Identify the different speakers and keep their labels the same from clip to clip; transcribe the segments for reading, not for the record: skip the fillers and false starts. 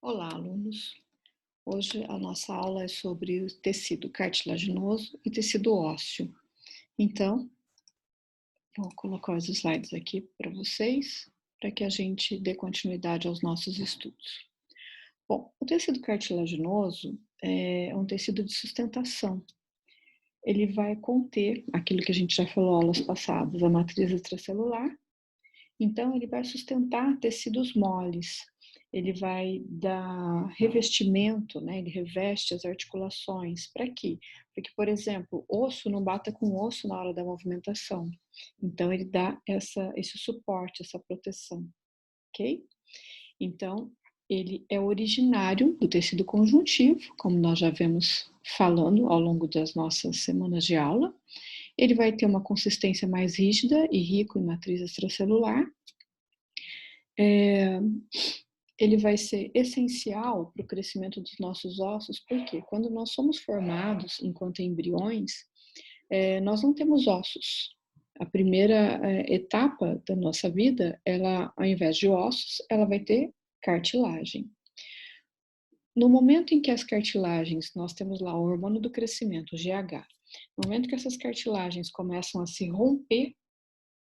Speaker 1: Olá, alunos. Hoje a nossa aula é sobre o tecido cartilaginoso e tecido ósseo. Então, vou colocar os slides aqui para vocês, para que a gente dê continuidade aos nossos estudos. Bom, o tecido cartilaginoso é um tecido de sustentação. Ele vai conter aquilo que a gente já falou aulas passadas, a matriz extracelular. Então, ele vai sustentar tecidos moles, ele vai dar revestimento, né? Ele reveste as articulações. Para quê? Para que, por exemplo, osso não bata com osso na hora da movimentação. Então, ele dá esse suporte, essa proteção, ok? Então, ele é originário do tecido conjuntivo, como nós já vemos falando ao longo das nossas semanas de aula. Ele vai ter uma consistência mais rígida e rico em matriz extracelular. Ele vai ser essencial para o crescimento dos nossos ossos, porque quando nós somos formados enquanto embriões, nós não temos ossos. A primeira etapa da nossa vida, ela, ao invés de ossos, ela vai ter cartilagem. No momento em que as cartilagens, nós temos lá o hormônio do crescimento, o GH, no momento que essas cartilagens começam a se romper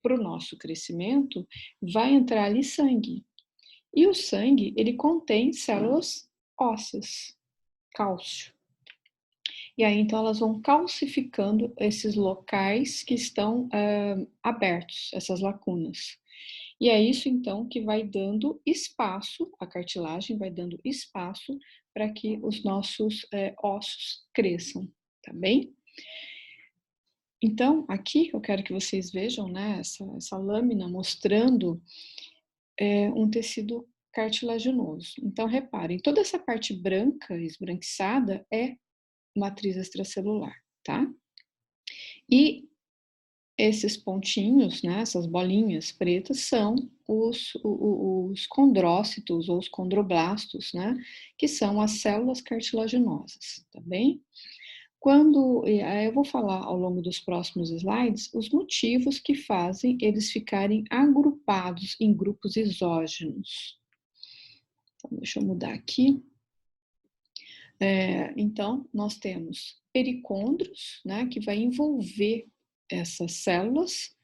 Speaker 1: para o nosso crescimento, vai entrar ali sangue. E o sangue, ele contém células ósseas, cálcio. E aí, então, elas vão calcificando esses locais que estão abertos, essas lacunas. E é isso, então, que vai dando espaço, a cartilagem vai dando espaço para que os nossos ossos cresçam, tá bem? Então, aqui eu quero que vocês vejam, né, essa lâmina mostrando um tecido cartilaginoso. Então, reparem, toda essa parte branca, esbranquiçada, é matriz extracelular, tá? E esses pontinhos, né, essas bolinhas pretas, são os condrócitos ou os condroblastos, né, que são as células cartilaginosas, tá bem? Eu vou falar ao longo dos próximos slides os motivos que fazem eles ficarem agrupados em grupos isógenos. Então, deixa eu mudar aqui. Então, nós temos pericôndrios, né, que vai envolver essas células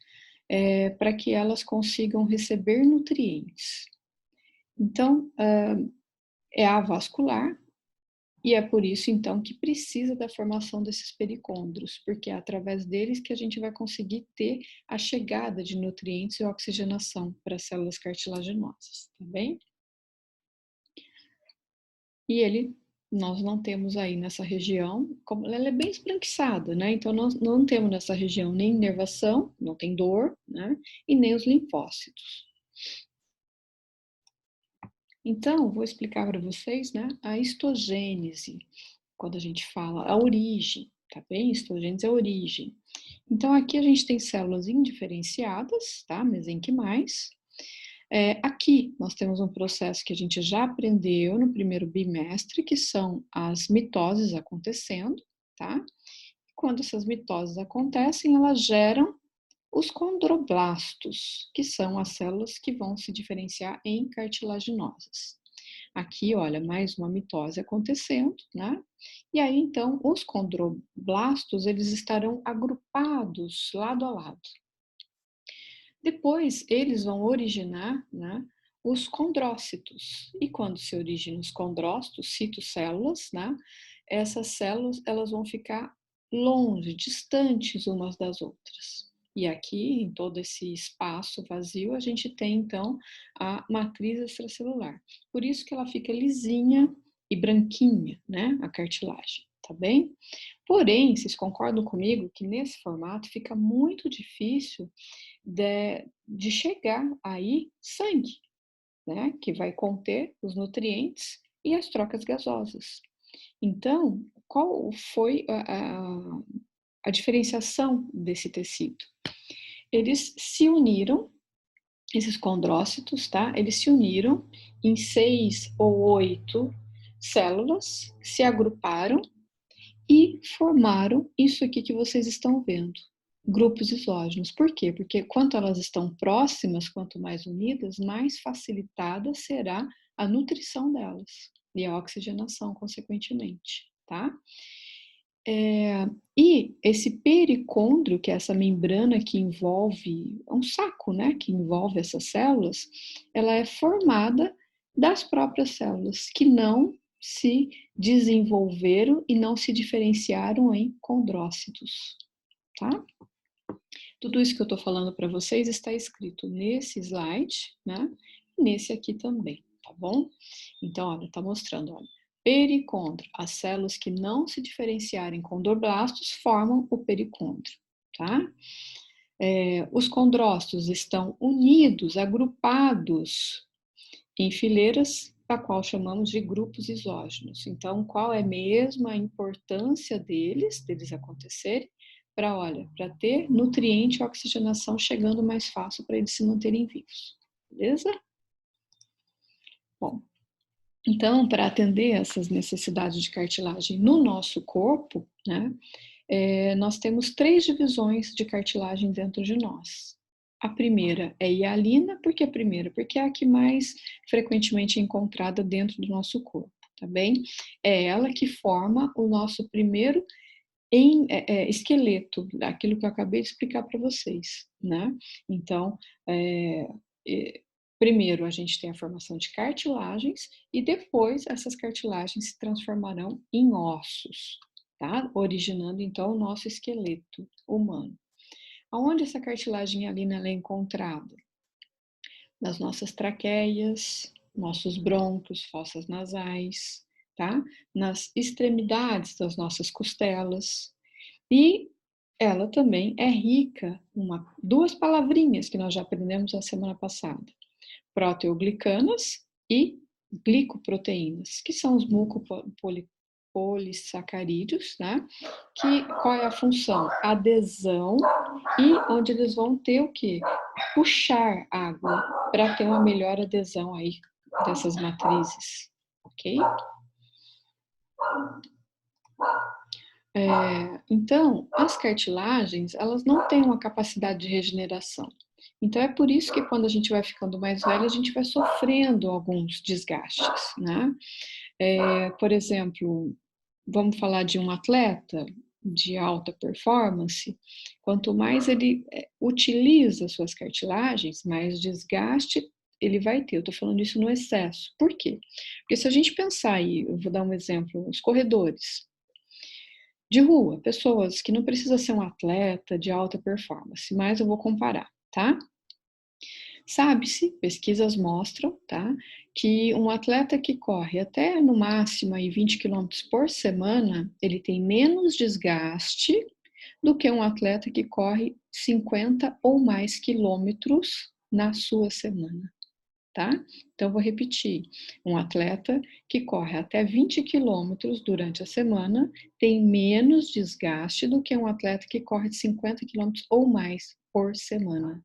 Speaker 1: para que elas consigam receber nutrientes. Então, é avascular, e é por isso, então, que precisa da formação desses pericôndrios, porque é através deles que a gente vai conseguir ter a chegada de nutrientes e oxigenação para as células cartilaginosas, tá bem? E nós não temos aí nessa região, como ela é bem esbranquiçada, né? Então, nós não temos nessa região nem inervação, não tem dor, né? E nem os linfócitos. Então, vou explicar para vocês, né, a histogênese, quando a gente fala a origem, tá bem? Histogênese é a origem. Então, aqui a gente tem células indiferenciadas, tá? Mesenquimais. Aqui nós temos um processo que a gente já aprendeu no primeiro bimestre, que são as mitoses acontecendo, tá? Quando essas mitoses acontecem, elas geram os condroblastos, que são as células que vão se diferenciar em cartilaginosas. Aqui, olha, mais uma mitose acontecendo, né? E aí, então, os condroblastos, eles estarão agrupados lado a lado. Depois, eles vão originar, né, os condrócitos. E quando se originam os condrócitos, citocélulas, né, essas células elas vão ficar longe, distantes umas das outras. E aqui, em todo esse espaço vazio, a gente tem, então, a matriz extracelular. Por isso que ela fica lisinha e branquinha, né, a cartilagem, tá bem? Porém, vocês concordam comigo que nesse formato fica muito difícil de chegar aí sangue, né, que vai conter os nutrientes e as trocas gasosas. Então, qual foi a diferenciação desse tecido? Eles se uniram, esses condrócitos, tá? Eles se uniram em 6 ou 8 células, se agruparam e formaram isso aqui que vocês estão vendo, grupos isógenos. Por quê? Porque quanto elas estão próximas, quanto mais unidas, mais facilitada será a nutrição delas e a oxigenação, consequentemente, tá? E esse pericôndrio, que é essa membrana que envolve, é um saco, né, que envolve essas células, ela é formada das próprias células, que não se desenvolveram e não se diferenciaram em condrócitos, tá? Tudo isso que eu estou falando para vocês está escrito nesse slide, né? E nesse aqui também, tá bom? Então, olha, está mostrando, olha. Pericôndrio, as células que não se diferenciarem em condroblastos formam o pericôndrio, tá? Os condrócitos estão unidos, agrupados em fileiras, a qual chamamos de grupos isógenos. Então, qual é mesmo a importância deles acontecerem? Para ter nutriente e oxigenação chegando mais fácil para eles se manterem vivos, beleza? Bom, então, para atender essas necessidades de cartilagem no nosso corpo, né, nós temos 3 divisões de cartilagem dentro de nós. A primeira é hialina, por que a primeira? Porque é a que mais frequentemente é encontrada dentro do nosso corpo, tá bem? É ela que forma o nosso primeiro esqueleto, aquilo que eu acabei de explicar para vocês, né? Então, primeiro a gente tem a formação de cartilagens e depois essas cartilagens se transformarão em ossos, tá? Originando então o nosso esqueleto humano. Aonde essa cartilagem hialina ela é encontrada? Nas nossas traqueias, nossos brônquios, fossas nasais, tá? Nas extremidades das nossas costelas. E ela também é rica em duas palavrinhas que nós já aprendemos na semana passada: proteoglicanas e glicoproteínas, que são os mucopolissacarídeos, né? Qual é a função? Adesão, e onde eles vão ter o quê? Puxar água para ter uma melhor adesão aí dessas matrizes, ok? Então, as cartilagens, elas não têm uma capacidade de regeneração. Então, é por isso que quando a gente vai ficando mais velha, a gente vai sofrendo alguns desgastes, né? Por exemplo, vamos falar de um atleta de alta performance, quanto mais ele utiliza suas cartilagens, mais desgaste ele vai ter. Eu estou falando isso no excesso. Por quê? Porque se a gente pensar aí, eu vou dar um exemplo, os corredores de rua, pessoas que não precisa ser um atleta de alta performance, mas eu vou comparar, tá? Sabe-se, pesquisas mostram, tá, que um atleta que corre até no máximo aí 20 quilômetros por semana, ele tem menos desgaste do que um atleta que corre 50 ou mais quilômetros na sua semana, tá? Então, vou repetir. Um atleta que corre até 20 quilômetros durante a semana tem menos desgaste do que um atleta que corre 50 quilômetros ou mais por semana.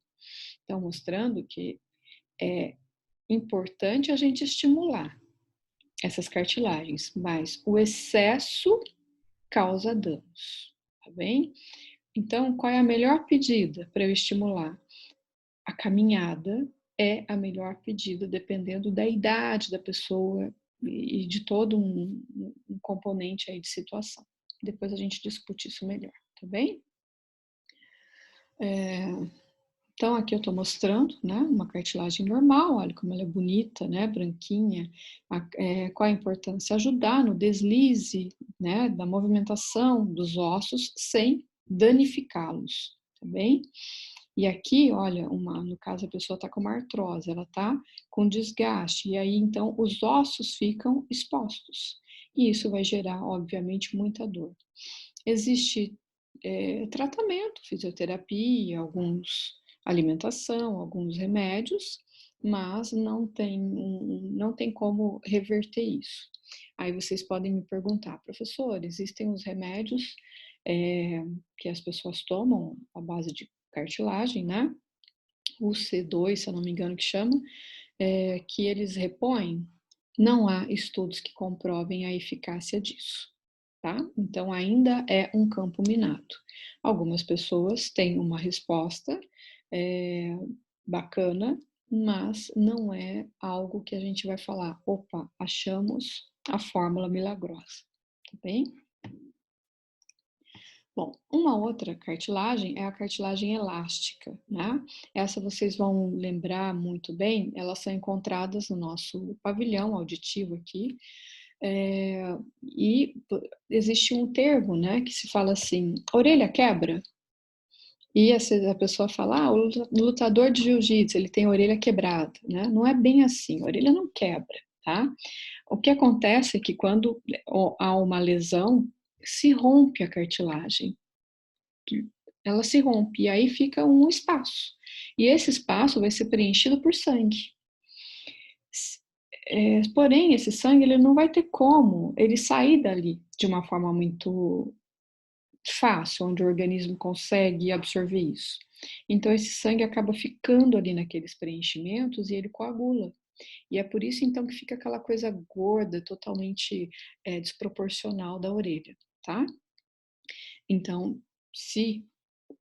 Speaker 1: Então, mostrando que é importante a gente estimular essas cartilagens, mas o excesso causa danos, tá bem? Então, qual é a melhor pedida para eu estimular? A caminhada é a melhor pedida, dependendo da idade da pessoa e de todo um componente aí de situação. Depois a gente discute isso melhor, tá bem? Então, aqui eu estou mostrando, né, uma cartilagem normal, olha como ela é bonita, né, branquinha. Qual a importância? Ajudar no deslize, né, da movimentação dos ossos sem danificá-los, tá bem? E aqui, olha, no caso a pessoa está com uma artrose, ela está com desgaste, e aí então os ossos ficam expostos. E isso vai gerar, obviamente, muita dor. Existe tratamento, fisioterapia, alimentação, alguns remédios, mas não tem como reverter isso. Aí vocês podem me perguntar, professor, existem os remédios que as pessoas tomam à base de cartilagem, né? O C2, se eu não me engano que chama, que eles repõem? Não há estudos que comprovem a eficácia disso, tá? Então ainda é um campo minado. Algumas pessoas têm uma resposta bacana mas não é algo que a gente vai falar, opa, achamos a fórmula milagrosa, tá bem? Bom, uma outra cartilagem é a cartilagem elástica, né? Essa vocês vão lembrar muito bem, elas são encontradas no nosso pavilhão auditivo aqui, e existe um termo, né, que se fala assim, orelha quebra, e a pessoa fala, o lutador de jiu-jitsu, ele tem a orelha quebrada, né? Não é bem assim, a orelha não quebra, tá? O que acontece é que quando há uma lesão, se rompe a cartilagem, ela se rompe, e aí fica um espaço. E esse espaço vai ser preenchido por sangue. Porém, esse sangue ele não vai ter como ele sair dali de uma forma muito fácil, onde o organismo consegue absorver isso. Então, esse sangue acaba ficando ali naqueles preenchimentos e ele coagula. E é por isso, então, que fica aquela coisa gorda, totalmente desproporcional da orelha, tá? Então, se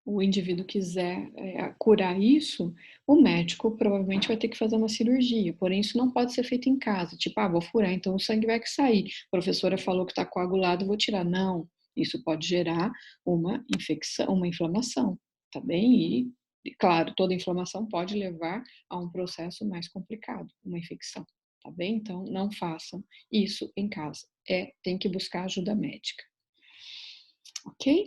Speaker 1: o indivíduo quiser curar isso, o médico provavelmente vai ter que fazer uma cirurgia, porém isso não pode ser feito em casa, tipo, vou furar, então o sangue vai que sair, a professora falou que está coagulado, vou tirar. Não, isso pode gerar uma infecção, uma inflamação, tá bem? E claro, toda inflamação pode levar a um processo mais complicado, uma infecção, tá bem? Então, não façam isso em casa, tem que buscar ajuda médica, ok?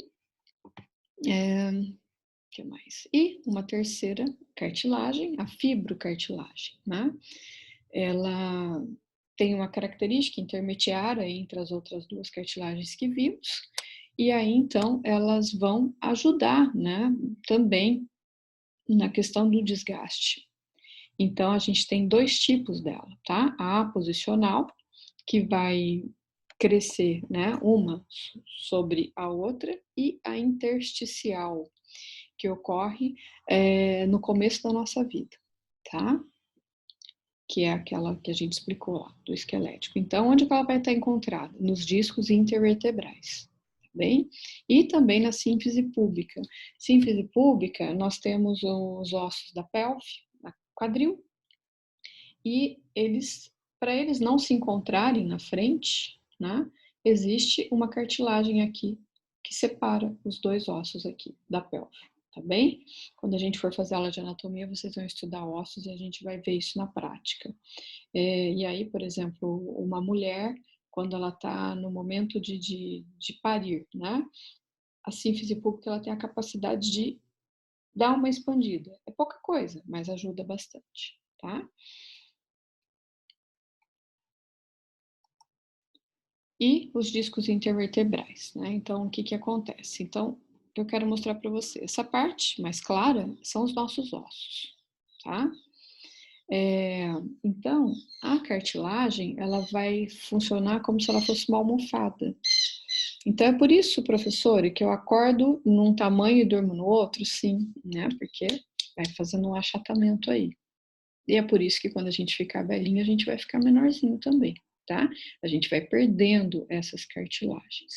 Speaker 1: Que mais? E uma terceira cartilagem, a fibrocartilagem, né? Ela tem uma característica intermediária entre as outras duas cartilagens que vimos, e aí então elas vão ajudar, né, também na questão do desgaste. Então a gente tem dois tipos dela, tá? A aposicional, que vai crescer, né, uma sobre a outra, e a intersticial, que ocorre no começo da nossa vida, tá? Que é aquela que a gente explicou lá, do esquelético. Então, onde ela vai estar encontrada? Nos discos intervertebrais, tá bem? E também na sínfise púbica. Sínfise púbica, nós temos os ossos da pelve, na quadril, e para eles não se encontrarem na frente, né, existe uma cartilagem aqui que separa os dois ossos aqui da pelve, tá bem? Quando a gente for fazer aula de anatomia, vocês vão estudar ossos e a gente vai ver isso na prática. E aí, por exemplo, uma mulher, quando ela está no momento de parir, né, a sínfise púbica ela tem a capacidade de dar uma expandida. É pouca coisa, mas ajuda bastante, tá? E os discos intervertebrais, né? Então, o que que acontece? Então, eu quero mostrar para você. Essa parte mais clara são os nossos ossos, tá? Então, a cartilagem, ela vai funcionar como se ela fosse uma almofada. Então, é por isso, professora, que eu acordo num tamanho e durmo no outro? Sim, né? Porque vai fazendo um achatamento aí. E é por isso que quando a gente ficar velhinho, a gente vai ficar menorzinho também, tá? A gente vai perdendo essas cartilagens.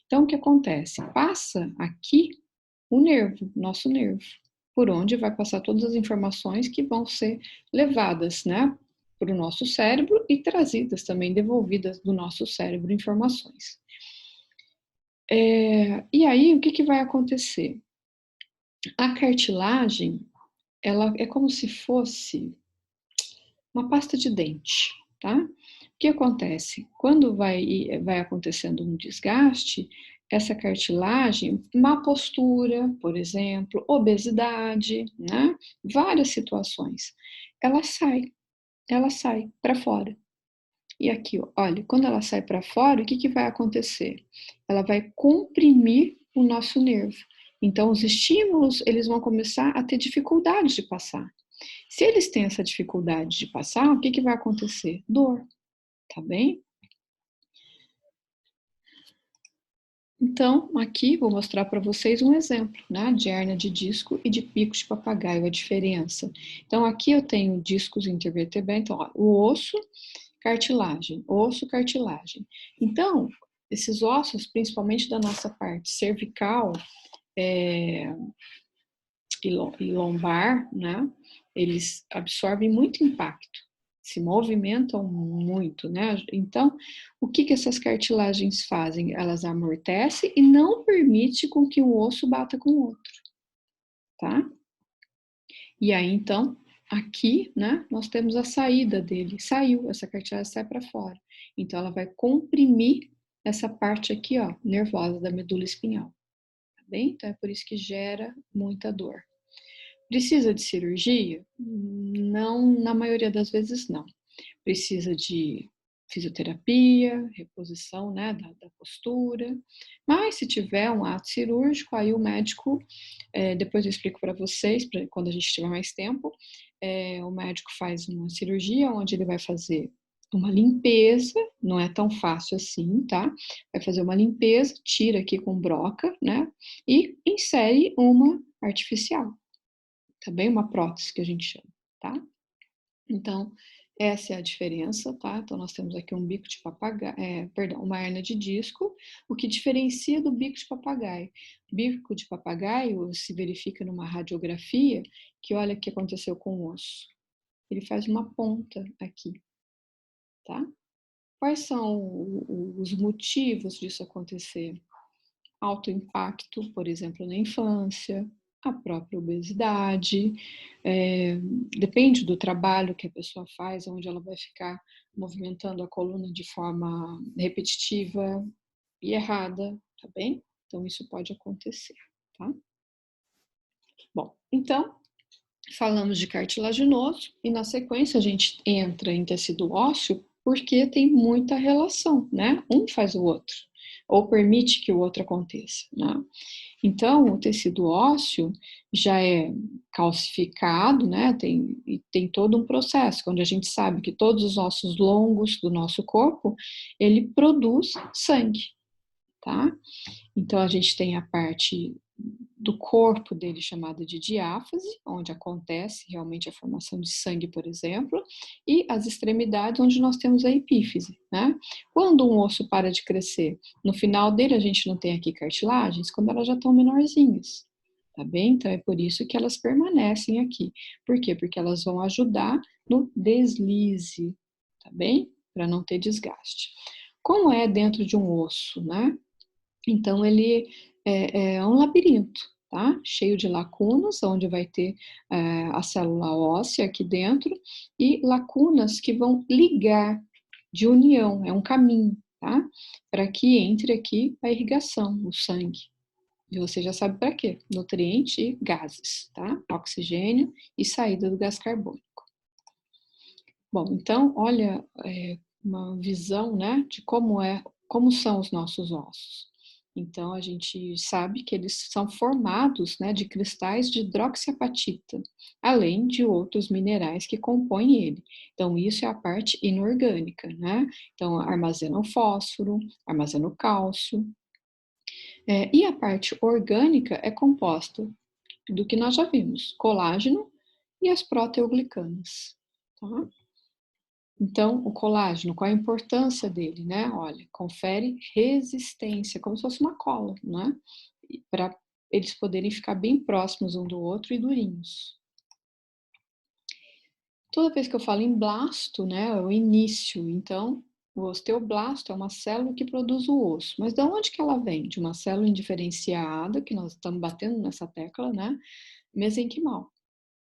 Speaker 1: Então, o que acontece? Passa aqui o nervo, nosso nervo, por onde vai passar todas as informações que vão ser levadas, né, para o nosso cérebro e trazidas também, devolvidas do nosso cérebro informações. E aí, o que que vai acontecer? A cartilagem, ela é como se fosse uma pasta de dente, tá? O que acontece? Quando vai acontecendo um desgaste, essa cartilagem, má postura, por exemplo, obesidade, né? Várias situações, ela sai para fora. E aqui, olha, quando ela sai para fora, o que que vai acontecer? Ela vai comprimir o nosso nervo. Então, os estímulos, eles vão começar a ter dificuldade de passar. Se eles têm essa dificuldade de passar, o que que vai acontecer? Dor, tá bem? Então, aqui vou mostrar para vocês um exemplo, né, de hérnia de disco e de pico de papagaio, a diferença. Então, aqui eu tenho discos intervertebrais, então, ó, o osso, cartilagem. Então, esses ossos, principalmente da nossa parte cervical e lombar, né, eles absorvem muito impacto, se movimentam muito, né? Então, o que que essas cartilagens fazem? Elas amortecem e não permite com que um osso bata com o outro, tá? E aí, então, aqui, né, nós temos a saída dele. Saiu, essa cartilagem sai para fora. Então, ela vai comprimir essa parte aqui, ó, nervosa da medula espinhal, tá bem? Então, é por isso que gera muita dor. Precisa de cirurgia? Não, na maioria das vezes não. Precisa de fisioterapia, reposição, né, da postura. Mas se tiver um ato cirúrgico, aí o médico, depois eu explico para vocês, quando a gente tiver mais tempo, o médico faz uma cirurgia onde ele vai fazer uma limpeza, não é tão fácil assim, tá? Vai fazer uma limpeza, tira aqui com broca, né? E insere uma artificial, tá bem? Uma prótese que a gente chama, tá? Então, essa é a diferença, tá? Então, nós temos aqui um bico de papagaio, uma hernia de disco. O que diferencia do bico de papagaio? Bico de papagaio se verifica numa radiografia que olha o que aconteceu com o osso. Ele faz uma ponta aqui, tá? Quais são os motivos disso acontecer? Alto impacto, por exemplo, na infância, a própria obesidade, depende do trabalho que a pessoa faz, onde ela vai ficar movimentando a coluna de forma repetitiva e errada, tá bem? Então, isso pode acontecer, tá? Bom, então, falamos de cartilaginoso e, na sequência, a gente entra em tecido ósseo porque tem muita relação, né? Um faz o outro, ou permite que o outro aconteça, né? Então, o tecido ósseo já é calcificado, né? Tem todo um processo, onde a gente sabe que todos os ossos longos do nosso corpo, ele produz sangue, tá? Então, a gente tem a parte do corpo dele chamada de diáfase, onde acontece realmente a formação de sangue, por exemplo, e as extremidades, onde nós temos a epífise, né? Quando um osso para de crescer, no final dele a gente não tem aqui cartilagens, quando elas já estão menorzinhas, tá bem? Então é por isso que elas permanecem aqui. Por quê? Porque elas vão ajudar no deslize, tá bem? Para não ter desgaste. Como é dentro de um osso, né? Então, ele é um labirinto, tá? Cheio de lacunas, onde vai ter a célula óssea aqui dentro, e lacunas que vão ligar de união, é um caminho, tá? Para que entre aqui a irrigação, o sangue. E você já sabe para quê? Nutriente e gases, tá? Oxigênio e saída do gás carbônico. Bom, então, olha, uma visão, né, de como são os nossos ossos. Então, a gente sabe que eles são formados, né, de cristais de hidroxiapatita, além de outros minerais que compõem ele. Então, isso é a parte inorgânica, né? Então, armazena o fósforo, armazena o cálcio. E a parte orgânica é composta do que nós já vimos, colágeno e as proteoglicanas, tá? Então, o colágeno, qual a importância dele, né? Olha, confere resistência, como se fosse uma cola, né? Para eles poderem ficar bem próximos um do outro e durinhos. Toda vez que eu falo em blasto, né, é o início. Então, o osteoblasto é uma célula que produz o osso. Mas de onde que ela vem? De uma célula indiferenciada, que nós estamos batendo nessa tecla, né? Mesenquimal,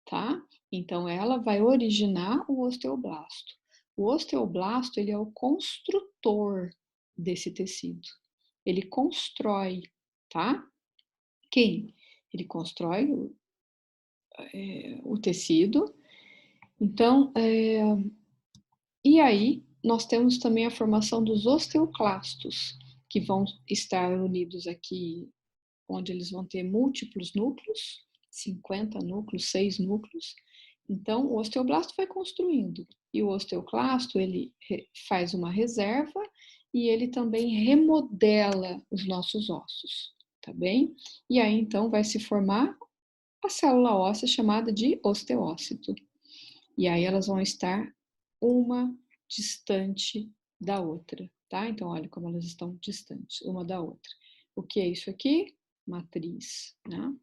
Speaker 1: tá? Então, ela vai originar o osteoblasto. O osteoblasto, ele é o construtor desse tecido. Ele constrói, tá? Quem? Ele constrói o tecido. Então, e aí nós temos também a formação dos osteoclastos, que vão estar unidos aqui, onde eles vão ter múltiplos núcleos, 50 núcleos, 6 núcleos. Então, o osteoblasto vai construindo e o osteoclasto ele faz uma reserva e ele também remodela os nossos ossos, tá bem? E aí então vai se formar a célula óssea chamada de osteócito. E aí elas vão estar uma distante da outra, tá? Então, olha como elas estão distantes uma da outra. O que é isso aqui? Matriz, né?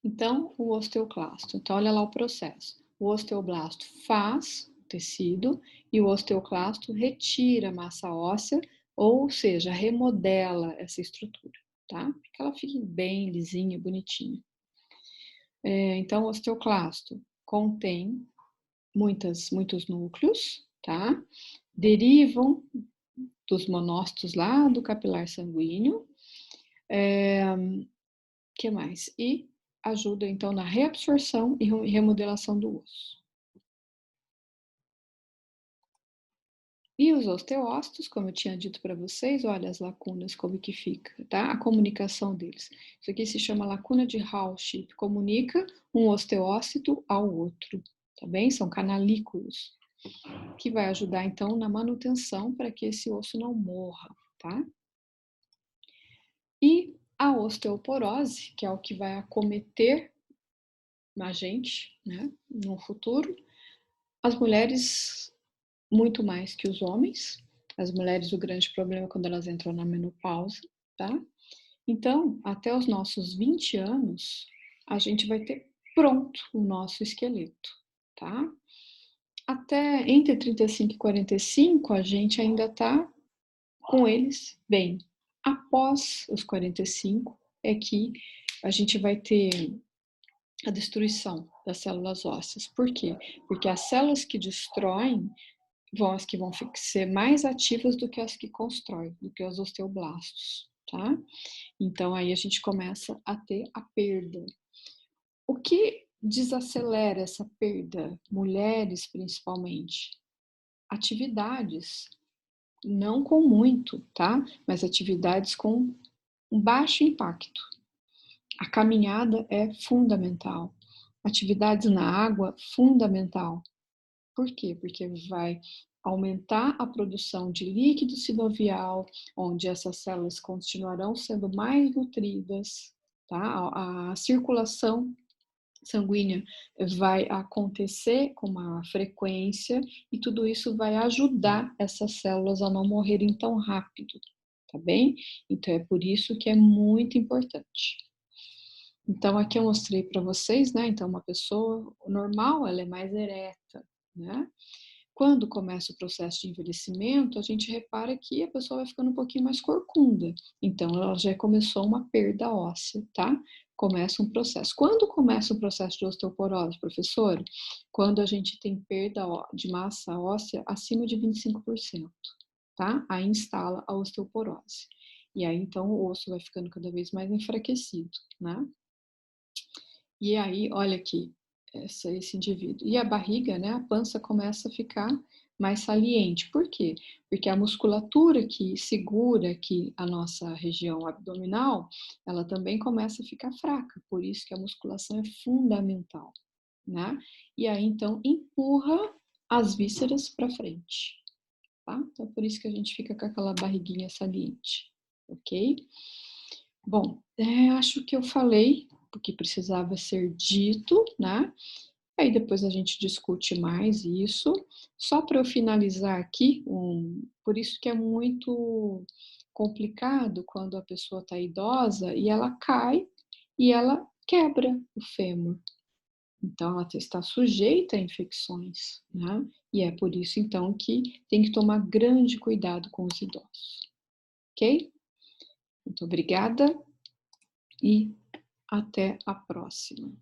Speaker 1: Então, o osteoclasto. Então, olha lá o processo. O osteoblasto faz o tecido e o osteoclasto retira a massa óssea, ou seja, remodela essa estrutura, tá? Para que ela fique bem lisinha, bonitinha. Então, o osteoclasto contém muitos núcleos, tá? Derivam dos monócitos lá do capilar sanguíneo. Que mais? E ajuda, então, na reabsorção e remodelação do osso. E os osteócitos, como eu tinha dito para vocês, olha as lacunas, como que fica, tá? A comunicação deles. Isso aqui se chama lacuna de Hausch, comunica um osteócito ao outro, tá bem? São canalículos, que vai ajudar, então, na manutenção para que esse osso não morra, tá? E a osteoporose, que é o que vai acometer a gente, né, no futuro, as mulheres muito mais que os homens. As mulheres, o grande problema é quando elas entram na menopausa, tá? Então, até os nossos 20 anos, a gente vai ter pronto o nosso esqueleto, tá? Até entre 35 e 45, a gente ainda tá com eles bem. Após os 45, é que a gente vai ter a destruição das células ósseas. Por quê? Porque as células que destroem vão as que vão ser mais ativas do que as que constroem, do que os osteoblastos, tá? Então aí a gente começa a ter a perda. O que desacelera essa perda? Mulheres principalmente. Atividades, não com muito, tá? Mas atividades com um baixo impacto. A caminhada é fundamental. Atividades na água, fundamental. Por quê? Porque vai aumentar a produção de líquido sinovial, onde essas células continuarão sendo mais nutridas, tá? A circulação sanguínea vai acontecer com uma frequência e tudo isso vai ajudar essas células a não morrerem tão rápido, tá bem? Então é por isso que é muito importante. Então aqui eu mostrei para vocês, né? Então uma pessoa normal, ela é mais ereta, né? Quando começa o processo de envelhecimento, a gente repara que a pessoa vai ficando um pouquinho mais corcunda. Então, ela já começou uma perda óssea, tá? Começa um processo. Quando começa o processo de osteoporose, professor? Quando a gente tem perda de massa óssea acima de 25%, tá? Aí instala a osteoporose. E aí, então, o osso vai ficando cada vez mais enfraquecido, né? E aí, olha aqui, esse indivíduo. E a barriga, né, a pança começa a ficar mais saliente. Por quê? Porque a musculatura que segura aqui a nossa região abdominal, ela também começa a ficar fraca. Por isso que a musculação é fundamental, né? E aí, então, empurra as vísceras para frente, tá? Então, por isso que a gente fica com aquela barriguinha saliente, ok? Bom, acho que eu falei o que precisava ser dito, né? Aí depois a gente discute mais isso. Só para eu finalizar aqui, por isso que é muito complicado quando a pessoa está idosa e ela cai e ela quebra o fêmur. Então, ela está sujeita a infecções, né? E é por isso, então, que tem que tomar grande cuidado com os idosos, ok? Muito obrigada e até a próxima.